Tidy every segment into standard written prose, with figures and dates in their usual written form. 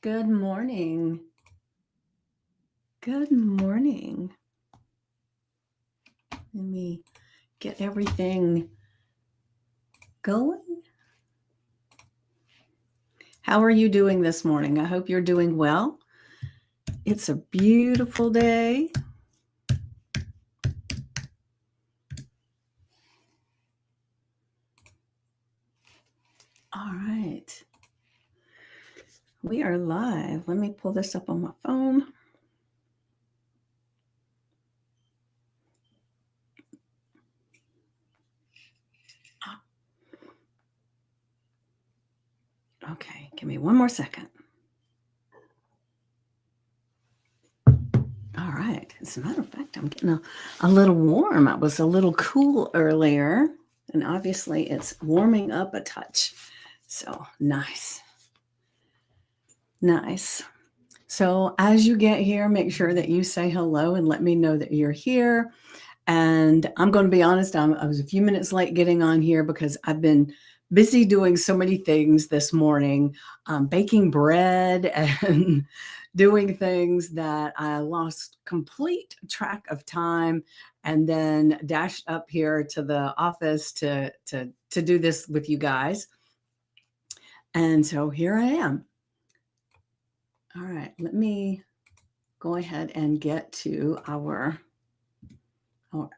Good morning. Good morning. Let me get everything going. How are you doing this morning? I hope you're doing well. It's a beautiful day. All right. We are live. Let me pull this up on my phone. Okay, give me one more second. All right. As a matter of fact, I'm getting a little warm. I was a little cool earlier, and obviously it's warming up a touch. So nice. Nice. So as you get here, make sure that you say hello and let me know that you're here. And I'm going to be honest, I was a few minutes late getting on here because I've been busy doing so many things this morning, baking bread and doing things that I lost complete track of time, and then dashed up here to the office to do this with you guys. And so here I am. All right, let me go ahead and get to our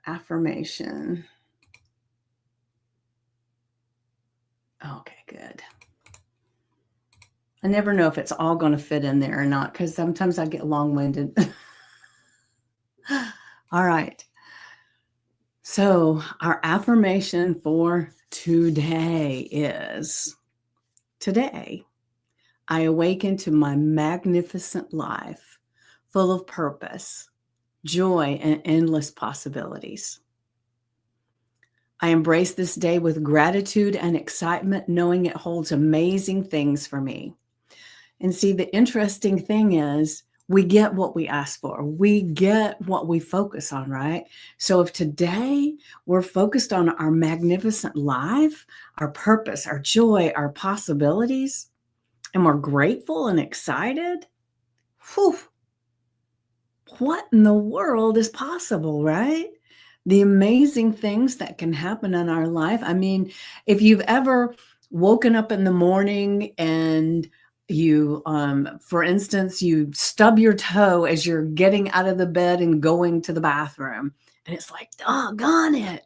affirmation. Okay, good. I never know if it's all going to fit in there or not, because sometimes I get long-winded. All right. So our affirmation for today is, today, I awaken to my magnificent life, full of purpose, joy, and endless possibilities. I embrace this day with gratitude and excitement, knowing it holds amazing things for me. And see, the interesting thing is we get what we ask for. We get what we focus on, right? So if today we're focused on our magnificent life, our purpose, our joy, our possibilities, and we're grateful and excited, whew, what in the world is possible, right? The amazing things that can happen in our life. I mean, if you've ever woken up in the morning and you, for instance, you stub your toe as you're getting out of the bed and going to the bathroom, and it's like, doggone it.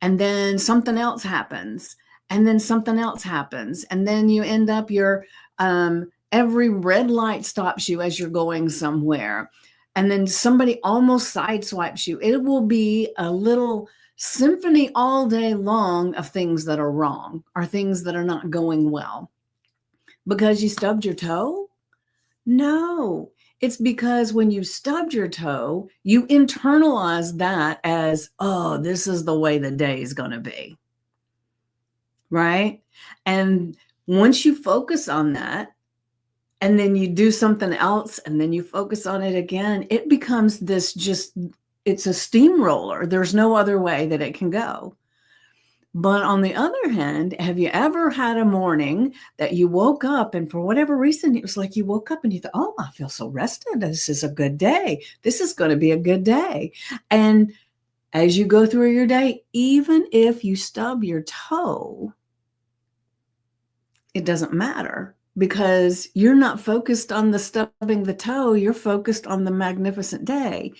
And then something else happens, and then something else happens, and then you end up every red light stops you as you're going somewhere. And then somebody almost sideswipes you. It will be a little symphony all day long of things that are wrong or things that are not going well. Because you stubbed your toe? No, it's because when you stubbed your toe, you internalize that as, oh, this is the way the day is going to be. Right? And once you focus on that, and then you do something else, and then you focus on it again, it becomes it's a steamroller. There's no other way that it can go. But on the other hand, have you ever had a morning that you woke up and for whatever reason, it was like you woke up and you thought, oh, I feel so rested. This is a good day. This is going to be a good day. And as you go through your day, even if you stub your toe, it doesn't matter, because you're not focused on the stubbing the toe, you're focused on the magnificent day.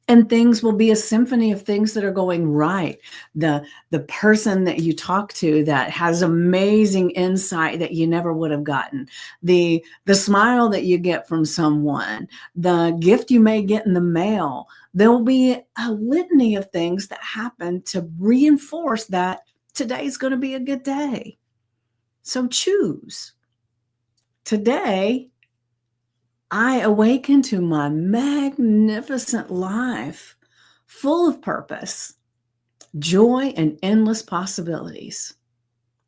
And things will be a symphony of things that are going right. The person that you talk to that has amazing insight that you never would have gotten. The smile that you get from someone, the gift you may get in the mail. There will be a litany of things that happen to reinforce that today's going to be a good day. So choose. Today, I awaken to my magnificent life, full of purpose, joy, and endless possibilities.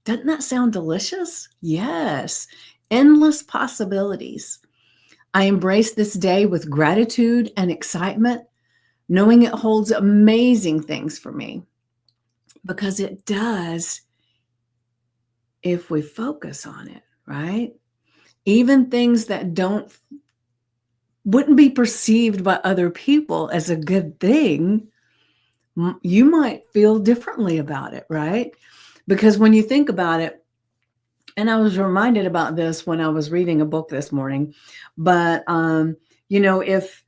Doesn't that sound delicious? Yes, endless possibilities. I embrace this day with gratitude and excitement, knowing it holds amazing things for me, because it does if we focus on it, right? even things that wouldn't be perceived by other people as a good thing, you might feel differently about it, right? Because when you think about it, and I was reminded about this when I was reading a book this morning, but if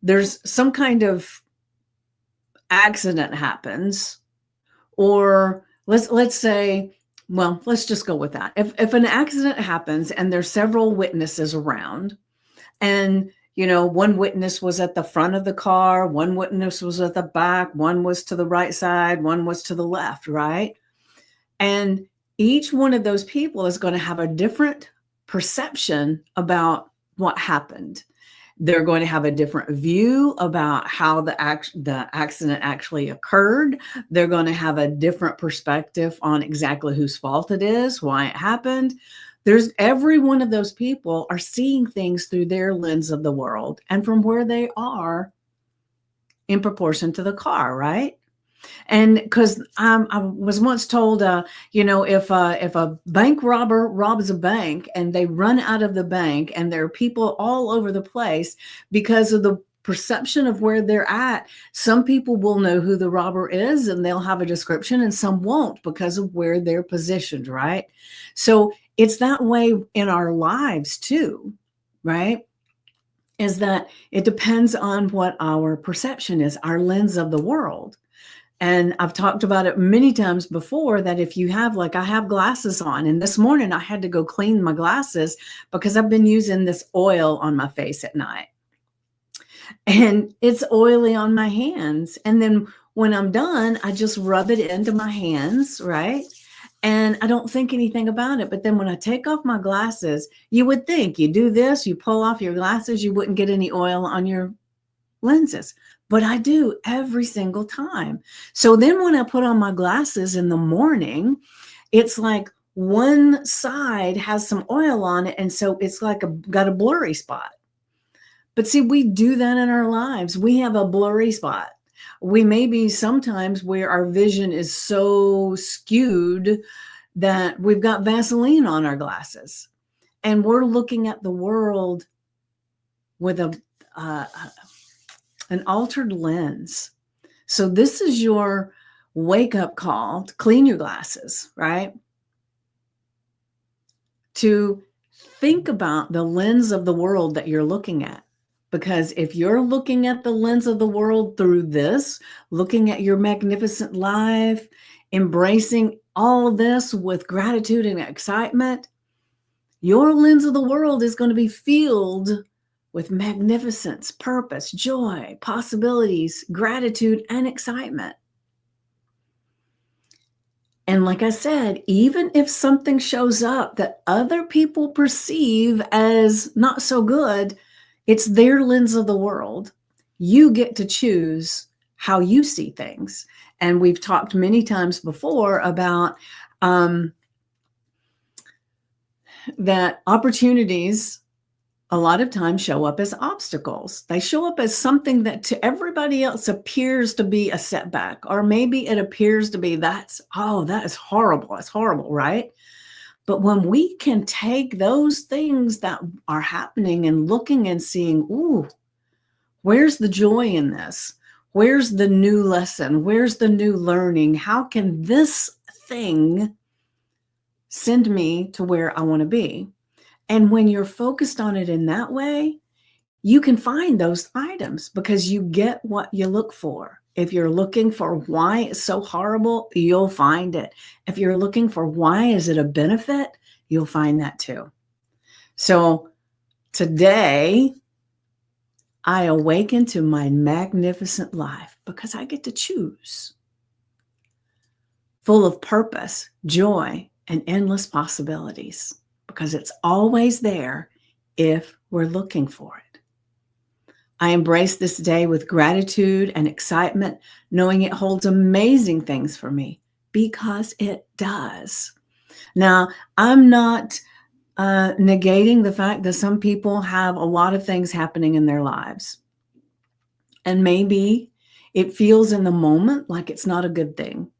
there's some kind of accident happens, or let's say, well, let's just go with that. If an accident happens and there's several witnesses around, and one witness was at the front of the car, one witness was at the back, one was to the right side, one was to the left, right? And each one of those people is going to have a different perception about what happened. They're going to have a different view about how the accident actually occurred. They're going to have a different perspective on exactly whose fault it is, why it happened. There's every one of those people are seeing things through their lens of the world and from where they are in proportion to the car, right? And because I was once told, if a bank robber robs a bank and they run out of the bank and there are people all over the place because of the perception of where they're at, some people will know who the robber is and they'll have a description, and some won't because of where they're positioned, right? So it's that way in our lives too, right? Is that it depends on what our perception is, our lens of the world. And I've talked about it many times before that if you have, like, I have glasses on, and this morning I had to go clean my glasses because I've been using this oil on my face at night. And it's oily on my hands. And then when I'm done, I just rub it into my hands, right? And I don't think anything about it. But then when I take off my glasses, you would think you do this, you pull off your glasses, you wouldn't get any oil on your lenses, but I do every single time. So then when I put on my glasses in the morning, it's like one side has some oil on it, and so it's like got a blurry spot. But see, we do that in our lives. We have a blurry spot. We maybe sometimes where our vision is so skewed that we've got Vaseline on our glasses, and we're looking at the world with an altered lens. So this is your wake-up call to clean your glasses, right? To think about the lens of the world that you're looking at. Because if you're looking at the lens of the world through this, looking at your magnificent life, embracing all of this with gratitude and excitement, your lens of the world is going to be filled with magnificence, purpose, joy, possibilities, gratitude, and excitement. And like I said, even if something shows up that other people perceive as not so good, it's their lens of the world. You get to choose how you see things. And we've talked many times before about that opportunities a lot of times show up as obstacles. They show up as something that to everybody else appears to be a setback, or maybe it appears to be that is horrible. It's horrible, right? But when we can take those things that are happening and looking and seeing, ooh, where's the joy in this? Where's the new lesson? Where's the new learning? How can this thing send me to where I want to be? And when you're focused on it in that way, you can find those items because you get what you look for. If you're looking for why it's so horrible, you'll find it. If you're looking for why is it a benefit, you'll find that too. So today, I awaken to my magnificent life because I get to choose. Full of purpose, joy, and endless possibilities, because it's always there if we're looking for it. I embrace this day with gratitude and excitement, knowing it holds amazing things for me because it does. Now, I'm not negating the fact that some people have a lot of things happening in their lives. And maybe it feels in the moment like it's not a good thing.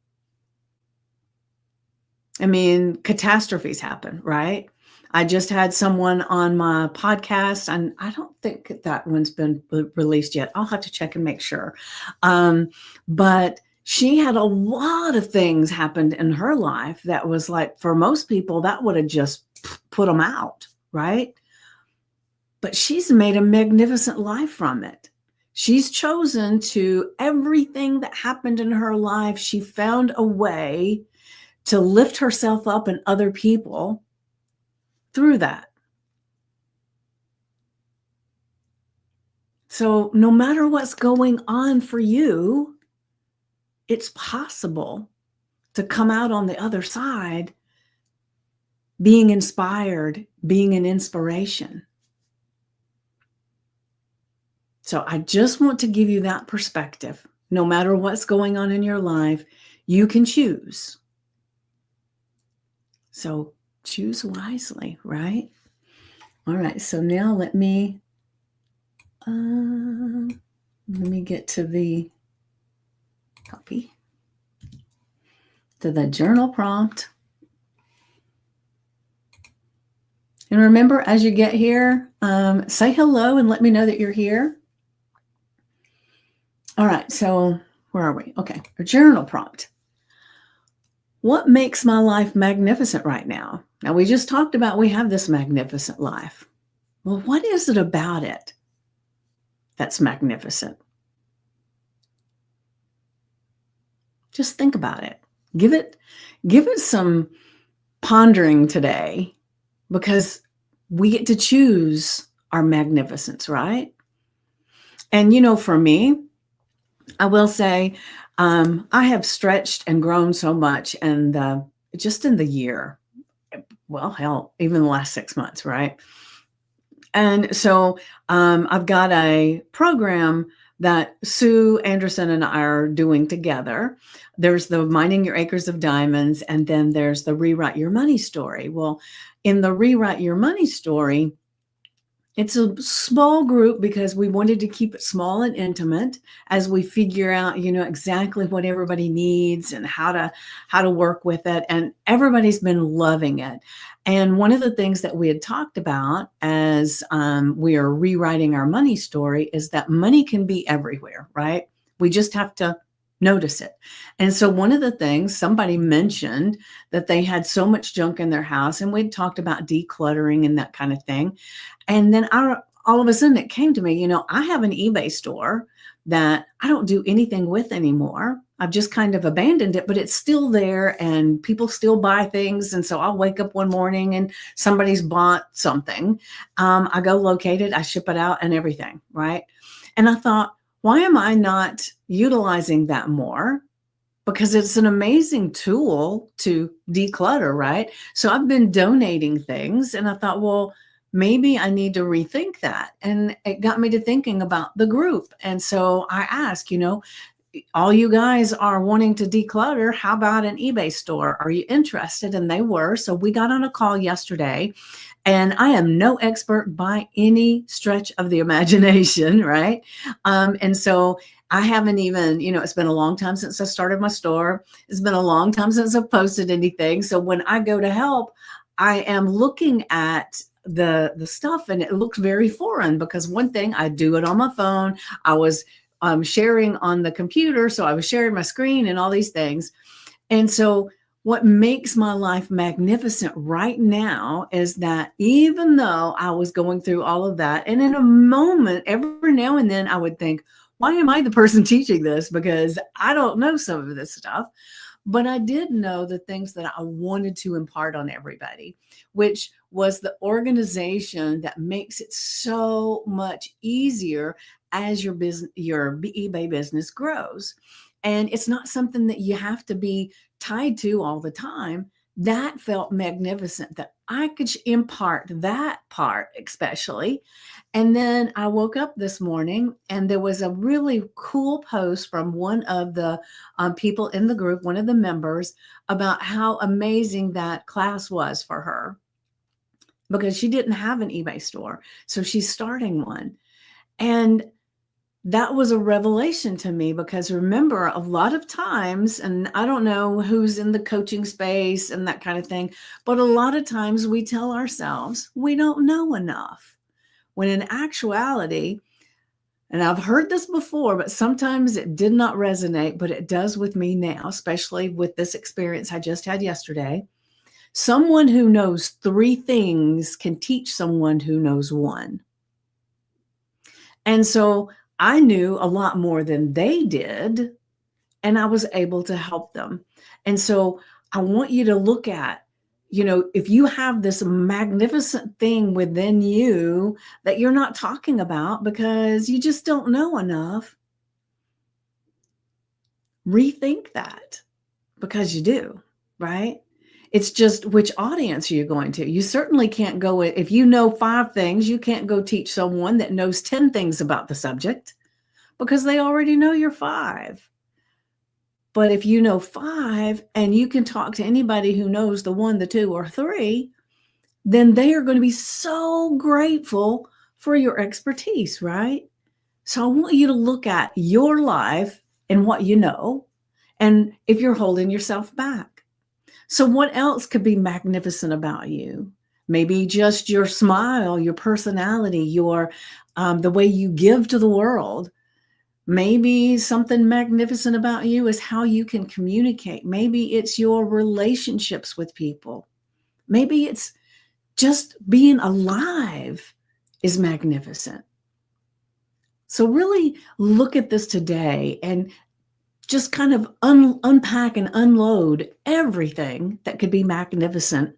I mean, catastrophes happen, right? I just had someone on my podcast, and I don't think that one's been released yet. I'll have to check and make sure. But she had a lot of things happened in her life that was like, for most people, that would have just put them out, right? But she's made a magnificent life from it. She's chosen to, everything that happened in her life, she found a way to lift herself up and other people through that. So no matter what's going on for you, it's possible to come out on the other side being inspired, being an inspiration. So I just want to give you that perspective. No matter what's going on in your life, you can choose. So choose wisely, right? All right, so now let me get to the copy, to the journal prompt. And remember, as you get here, say hello and let me know that you're here. All right, so where are we? Okay, a journal prompt. What makes my life magnificent right now? Now, we just talked about we have this magnificent life. Well, what is it about it that's magnificent? Just think about it. Give it some pondering today, because we get to choose our magnificence, right? And for me, I will say, I have stretched and grown so much, and just in the year, well, hell, even the last 6 months, right? And so I've got a program that Sue Anderson and I are doing together. There's the Mining Your Acres of Diamonds, and then there's the Rewrite Your Money Story. Well, in the Rewrite Your Money Story, it's a small group because we wanted to keep it small and intimate as we figure out, exactly what everybody needs and how to work with it. And everybody's been loving it. And one of the things that we had talked about as we are rewriting our money story is that money can be everywhere, right? We just have to notice it. And so one of the things, somebody mentioned that they had so much junk in their house, and we'd talked about decluttering and that kind of thing. And then all of a sudden it came to me, I have an eBay store that I don't do anything with anymore. I've just kind of abandoned it, but it's still there and people still buy things. And so I'll wake up one morning and somebody's bought something. I go locate it, I ship it out and everything, right? And I thought, why am I not utilizing that more? Because it's an amazing tool to declutter, right? So I've been donating things, and I thought, well, maybe I need to rethink that. And it got me to thinking about the group. And so I asked, all you guys are wanting to declutter. How about an eBay store? Are you interested? And they were. So we got on a call yesterday, and I am no expert by any stretch of the imagination, right? And so I haven't even, it's been a long time since I started my store. It's been a long time since I've posted anything. So when I go to help, I am looking at the stuff, and it looks very foreign, because one thing, I do it on my phone. I was sharing on the computer, so I was sharing my screen and all these things. And so what makes my life magnificent right now is that even though I was going through all of that, and in a moment, every now and then I would think, why am I the person teaching this? Because I don't know some of this stuff. But I did know the things that I wanted to impart on everybody, which was the organization that makes it so much easier as your business, your eBay business grows. And it's not something that you have to be tied to all the time. That felt magnificent, that I could impart that part, especially. And then I woke up this morning, and there was a really cool post from one of the people in the group, one of the members, about how amazing that class was for her, because she didn't have an eBay store. So she's starting one. And that was a revelation to me, because remember, a lot of times, and I don't know who's in the coaching space and that kind of thing, but a lot of times we tell ourselves we don't know enough. When in actuality, and I've heard this before, but sometimes it did not resonate, but it does with me now, especially with this experience I just had yesterday. Someone who knows 3 things can teach someone who knows 1. And so I knew a lot more than they did, and I was able to help them. And so I want you to look at, if you have this magnificent thing within you that you're not talking about because you just don't know enough, rethink that, because you do, right? It's just, which audience are you going to? You certainly can't go, if you know 5 things, you can't go teach someone that knows 10 things about the subject, because they already know your 5. But if you know 5 and you can talk to anybody who knows the 1, the 2, or 3, then they are going to be so grateful for your expertise, right? So I want you to look at your life and what you know, and if you're holding yourself back. So what else could be magnificent about you? Maybe just your smile, your personality, your the way you give to the world. Maybe something magnificent about you is how you can communicate. Maybe it's your relationships with people. Maybe it's just being alive is magnificent. So really look at this today and just kind of unpack and unload everything that could be magnificent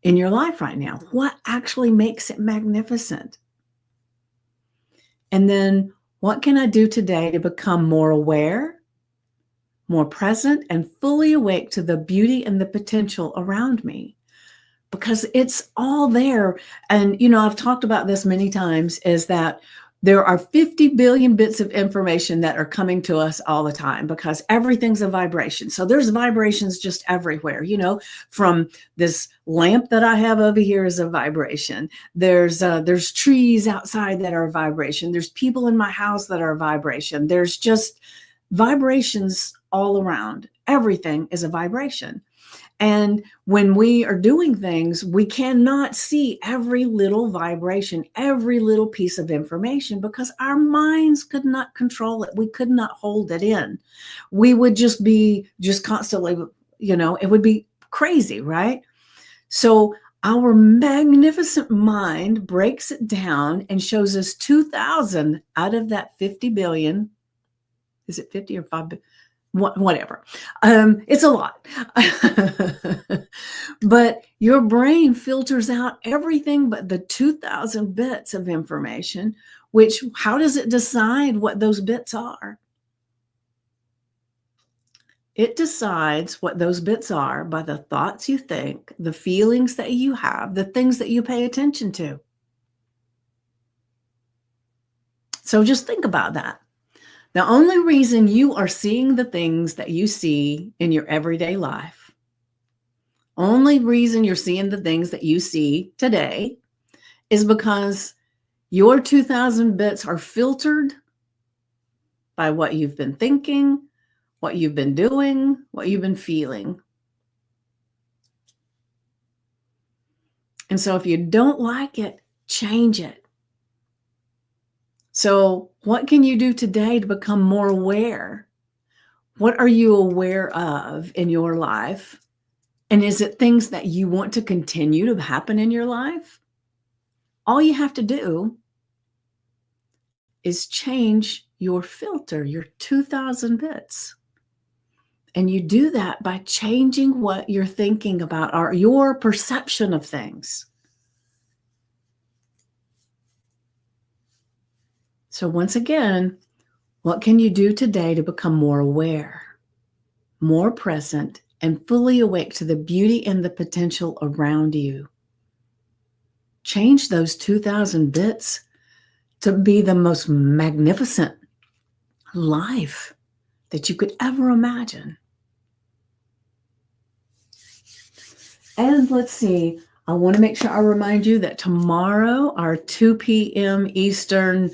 in your life right now. What actually makes it magnificent? And then what can I do today to become more aware, more present, and fully awake to the beauty and the potential around me? Because it's all there. And, I've talked about this many times, is that there are 50 billion bits of information that are coming to us all the time, because everything's a vibration. So there's vibrations just everywhere, from this lamp that I have over here is a vibration. There's trees outside that are a vibration. There's people in my house that are a vibration. There's just vibrations all around. Everything is a vibration. And when we are doing things, we cannot see every little vibration, every little piece of information, because our minds could not control it. We could not hold it in. We would just be constantly, it would be crazy, right? So our magnificent mind breaks it down and shows us 2,000 out of that 50 billion. Is it 50 or 5 billion? Whatever. It's a lot. But your brain filters out everything but the 2,000 bits of information, which, how does it decide what those bits are? It decides what those bits are by the thoughts you think, the feelings that you have, the things that you pay attention to. So just think about that. The only reason you are seeing the things that you see in your everyday life, only reason you're seeing the things that you see today, is because your 2,000 bits are filtered by what you've been thinking, what you've been doing, what you've been feeling. And so if you don't like it, change it. So what can you do today to become more aware? What are you aware of in your life? And is it things that you want to continue to happen in your life? All you have to do is change your filter, your 2,000 bits. And you do that by changing what you're thinking about, or your perception of things. So once again, what can you do today to become more aware, more present, and fully awake to the beauty and the potential around you? Change those 2,000 bits to be the most magnificent life that you could ever imagine. And let's see, I want to make sure I remind you that tomorrow, our 2 p.m. Eastern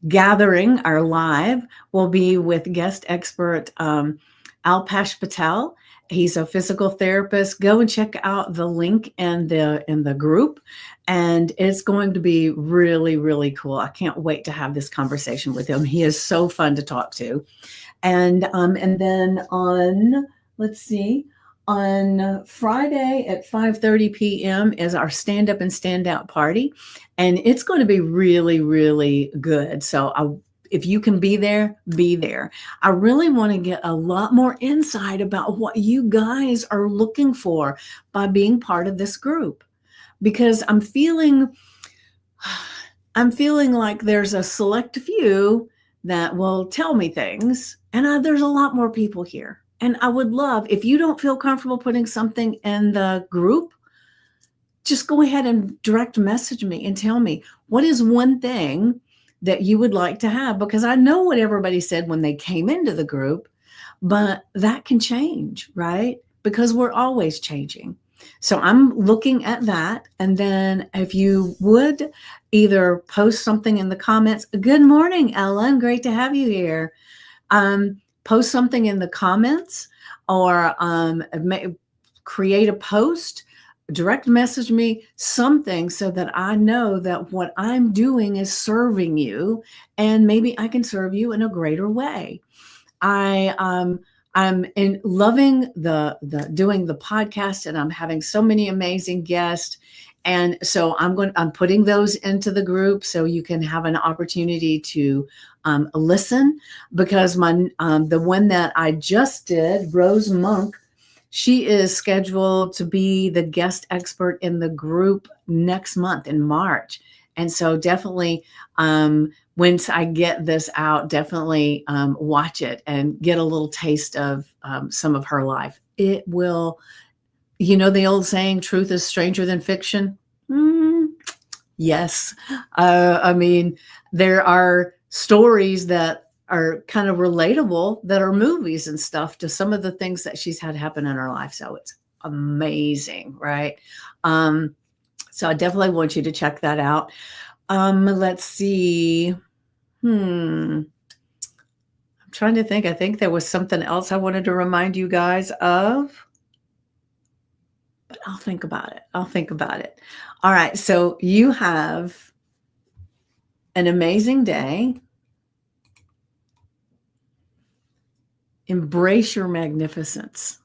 gathering, our live, will be with guest expert Alpesh Patel. He's a physical therapist. Go and check out the link in the group, and it's going to be really, really cool. I can't wait to have this conversation with him. He is so fun to talk to. And then on, let's see, on Friday at 5:30 p.m. is our stand up and stand out party, and it's going to be really, really good. So if you can be there, be there. I really want to get a lot more insight about what you guys are looking for by being part of this group, because I'm feeling like there's a select few that will tell me things, and there's a lot more people here. And I would love, if you don't feel comfortable putting something in the group, just go ahead and direct message me and tell me what is one thing that you would like to have, because I know what everybody said when they came into the group, but that can change, right? Because we're always changing. So I'm looking at that. And then if you would either post something in the comments, good morning, Ellen, great to have you here. Post something in the comments, or create a post, direct message me something so that I know that what I'm doing is serving you, and maybe I can serve you in a greater way. I'm loving the doing the podcast, and I'm having so many amazing guests. And so I'm putting those into the group so you can have an opportunity to listen, because the one that I just did, Rose Monk, she is scheduled to be the guest expert in the group next month in March. And so definitely, once I get this out, definitely watch it and get a little taste of some of her life. It will, the old saying, truth is stranger than fiction. Yes. I mean, there are stories that are kind of relatable that are movies and stuff to some of the things that she's had happen in her life. So it's amazing, right? So I definitely want you to check that out. Let's see. I'm trying to think. I think there was something else I wanted to remind you guys of, but I'll think about it. All right. So you have an amazing day. Embrace your magnificence.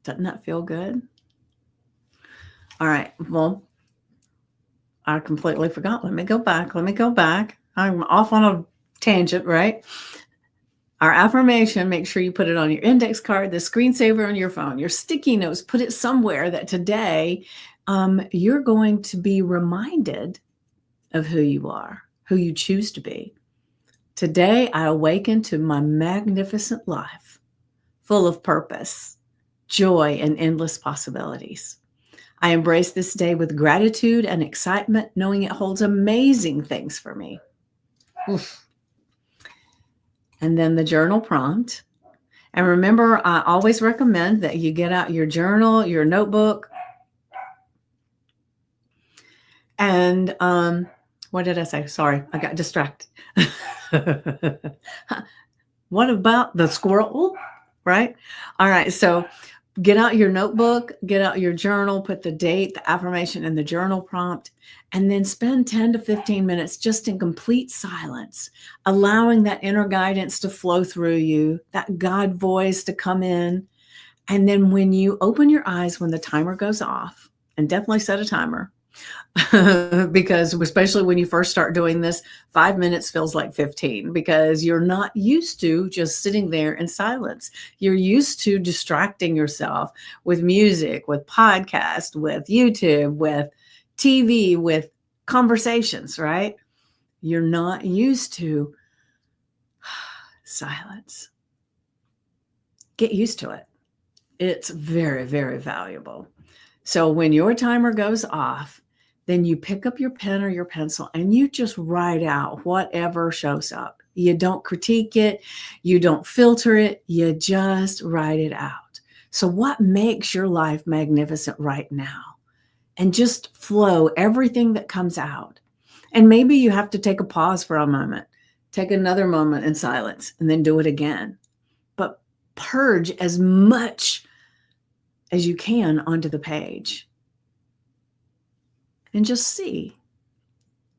Doesn't that feel good? All right. Well, I completely forgot. Let me go back. I'm off on a tangent, right? Our affirmation, make sure you put it on your index card, the screensaver on your phone, your sticky notes, put it somewhere that today you're going to be reminded of who you are, who you choose to be. Today, I awaken to my magnificent life, full of purpose, joy, and endless possibilities. I embrace this day with gratitude and excitement, knowing it holds amazing things for me. Oof. And then the journal prompt. And remember, I always recommend that you get out your journal, your notebook. And what did I say? Sorry, I got distracted. What about the squirrel? Right? All right. So get out your notebook, get out your journal, put the date, the affirmation, and the journal prompt, and then spend 10 to 15 minutes just in complete silence, allowing that inner guidance to flow through you, that God voice to come in. And then when you open your eyes, when the timer goes off, and definitely set a timer, because especially when you first start doing this, 5 minutes feels like 15, because you're not used to just sitting there in silence. You're used to distracting yourself with music, with podcasts, with YouTube, with TV, with conversations, right? You're not used to silence. Get used to it. It's very, very valuable. So when your timer goes off, then you pick up your pen or your pencil and you just write out whatever shows up. You don't critique it. You don't filter it. You just write it out. So what makes your life magnificent right now? and just flow everything that comes out. And maybe you have to take a pause for a moment, take another moment in silence, and then do it again. But purge as much as you can onto the page. And just see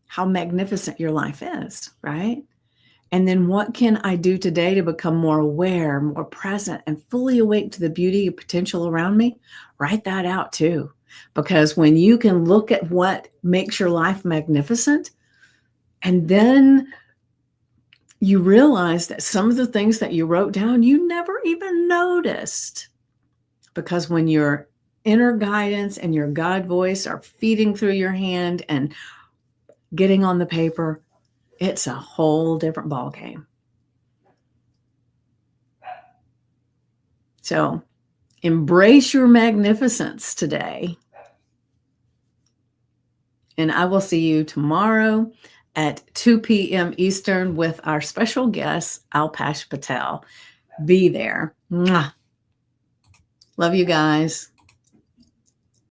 how magnificent your life is, right? And then what can I do today to become more aware, more present, and fully awake to the beauty and potential around me? Write that out too. Because when you can look at what makes your life magnificent, and then you realize that some of the things that you wrote down, you never even noticed. Because when your inner guidance and your God voice are feeding through your hand and getting on the paper, it's a whole different ballgame. So embrace your magnificence today. And I will see you tomorrow at 2 p.m. Eastern with our special guest, Alpesh Patel. Be there. Mwah. Love you guys.